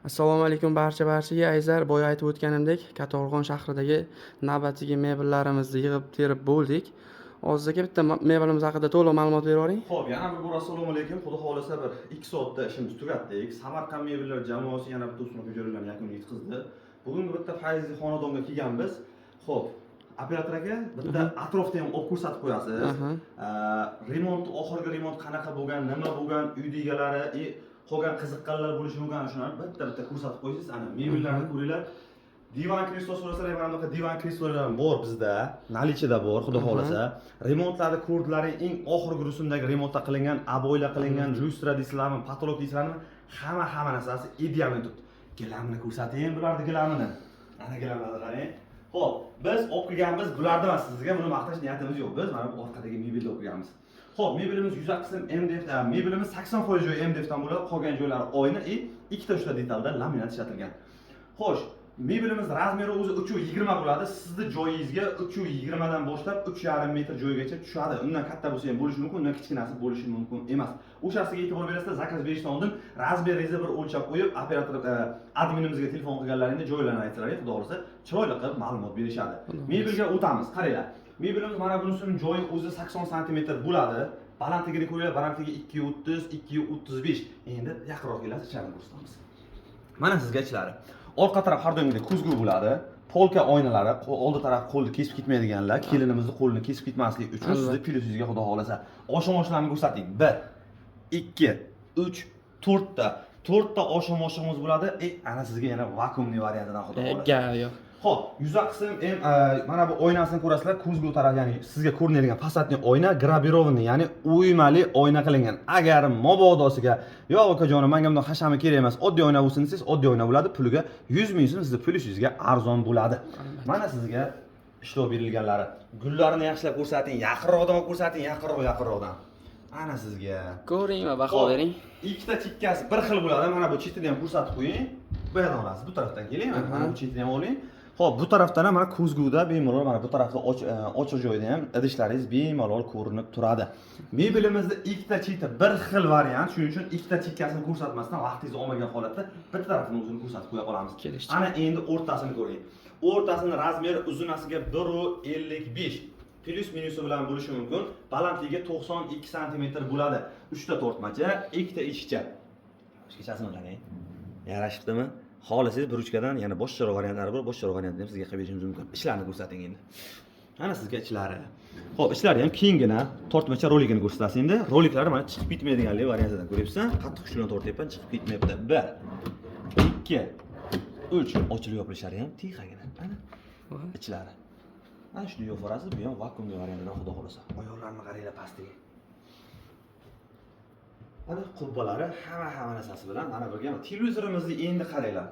Assalomu alaykum barchaga. Ayzar boya aytib o'tganimdek, Kattaqo'rg'on shahridagi navbatdagi mebellarimizni yig'ib terib bo'ldik. Hozirga bitta mebelimiz haqida to'liq ma'lumot berib yuboring. Xo'p, yana bir bor assalomu alaykum. Xudo xolasa bir 2 soatda ishimizni tugatdik. Samarqand mebellar jamoasi yana bitta usma hujjatlarni yakuniga yetkazdi. Bugungi bitta fayzli xonadonga kelganmiz. Xo'p, operator aka, bitta atrofda ham olib ko'rsatib qo'yasiz. Remont, oxirgi remont qanaqa bo'lgan, nima bo'lgan, uy egalari, qolgan qiziqqanlar bo'lishi mumkin, shuni bitta ko'rsatib qo'yasiz. Ana mebellarni ko'ringlar. Divan kreslo so'rasalar ham bunaqa divan kreslolar ham bor bizda. Nalichida bor, xudo xolasa. Remontlarni ko'rdilari eng oxirgi rusumdagi remontda qilingan, aboylar qilingan, lustra deysizlarmi, patolog deysizlarmi, hamma narsasi idealni turibdi. Gilamini ko'rsating bularni gilamini. Ana gilamlarni qarang. Xo'p, biz olib kelganmiz, bularni emas, sizga buni maqtash niyatimiz yo'q. Biz mana bu orqadagi mebelni olib kelganmiz. Xo'p, mebelimiz 100 qism MDF, mebelimiz 80% joyi MDF dan bo'ladi, qolgan joylari oyna, ikkita uchta detalda laminat ishlatilgan. Xo'sh, mebelimiz razmeri o'zi 3.20 bo'ladi. Sizning joyingizga 3.20 dan boshlab 3.5 metr joygacha tushadi. Undan katta bo'lsa ham bo'lishi mumkin, undan kichkinasi bo'lishi mumkin emas. O'shasiga e'tibor berasizlar, zakaz berishdan oldin razmeringizni bir o'lchab qo'yib, operator adminimizga telefon qilganlaringda joylarni aytsalar, xudo xolasa chiroyli qilib ma'lumot berishadi. Mebelga o'tamiz. Qaranglar. Mebelimiz mana bunisining joyi o'zi 80 sm bo'ladi. Balandligini ko'ringlar, balandligi 2.30, 2.35. Endi yaqinroq kelasiz, ichini ko'rsatamiz. Mana sizga ichlari. Orqa taraf har doimgidek ko'zgu bo'ladi. Polka oynalari, oldi taraf qo'lni kesib ketmaydiganlar, kelinimizning qo'lini kesib ketmasligi uchun sizni plyusingizga xudo xolasa oshim-oshlarni ko'rsating. 1, 2, 3, 4 ta. 4 ta oshim-oshimiz bo'ladi. Ana sizga yana vakuumli variantidan xudo xolasa. Xo'p, yuza qism mana bu oynasini ko'rasizlar, ko'zgu taraf, ya'ni sizga ko'rinadigan fasadni oyna gravirovni, ya'ni o'ymali oyna qilingan. Agar mobodosiga, "Yo'q akajonim, menga bunday hashami kerak emas, oddiy oyna bo'lsin" desangiz, oddiy oyna bo'ladi. Puliga 100 ming so'm sizning plyusingizga arzon bo'ladi. Mana sizga ishlov berilganlari. Gullarini yaxshilab ko'rsating, yaqinroqdan ko'rsating, yaqinroqdan. Ana sizga. Ko'ring va baho bering. Ikkita chekkasi bir xil bo'ladi. Mana bu chetini ham ko'rsatib qo'ying. Bu yerdan olasiz, bu tarafdan keling. Mana bu chetini ham oling. Xo'p, bu tarafdan ham mana ko'zguda bemalol mana bu tarafda ochiq joyda ham idishlaringiz bemalol ko'rinib turadi. Mebelimizda ikkita cheti bir xil variant, shuning uchun ikkita chekkasini ko'rsatmasdan vaqtingizni olmagan holatda bitta tarafini o'zini ko'rsatib qo'ya qolamiz. Ana endi o'rtasini ko'ring. O'rtasini razmeri uzunasiga 1.55 plus minusi bilan bo'lishi mumkin. Balandligiga 92 sm bo'ladi. 3 ta tortmacha, 2 ta ichkicha. Ichkichasini qarang. Yarashibdimi? Xohlasangiz bir uchkadan yana boshqaroq variantlari bor, boshqaroq variantni ham sizga qilib berishimiz mumkin. Ishlarni ko'rsating endi. Mana sizga ichlari. Xo'p, ishlari ham kengina, tortmacha roligini ko'rsatasiz endi. Roliklari mana chiqib ketmaydiganligi variantidan ko'ryapsan. Qattiq kuch bilan tortyapman, chiqib ketmayapti. 1, 2, 3 ochilib yopilishlari ham tixagina. Mana ichlari. Mana shuni yo'farasiz, bu ham vakuumli variantidan xudo xolasa. Oyoqlarni qaranglar pastiga. Mana qubbalari hamma narsasi bilan mana birga televizorimizni endi qaranglar.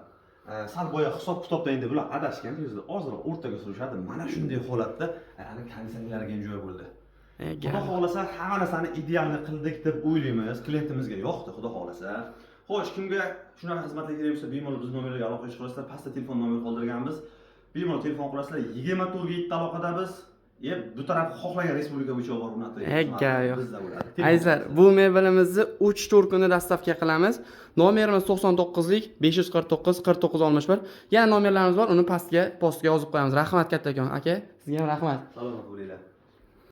Sal boya hisob-kitobda endi bular adashgan, televizor ozroq o'rtaga surishadi. Mana shunday holatda ana konditsionerlarga ham joy bo'ldi. Xudo xolasa hamma narsani idealni qildik deb o'ylaymiz. Klientimizga yoqdi, xudo xolasa. Xo'sh, kimga shunaqa xizmatlar kerak bo'lsa, bemalol biz nomerlarga aloqa qilasizlar. Pastda telefon nomeri qoldirganmiz. Bemalol telefon qilasizlar. 24/7 aloqadamiz. Bu taraf xohlagan respublika bo'yicha o'rnatiladi. Ayzar, bu mebelimizni 3-4 kunda dastavka qilamiz. Nomerimiz 99lik 549 49 61. Yana nomerlarimiz bor, uni postga yozib qo'yamiz. Rahmat kattakon aka. Sizga ham rahmat. Salomat bo'linglar.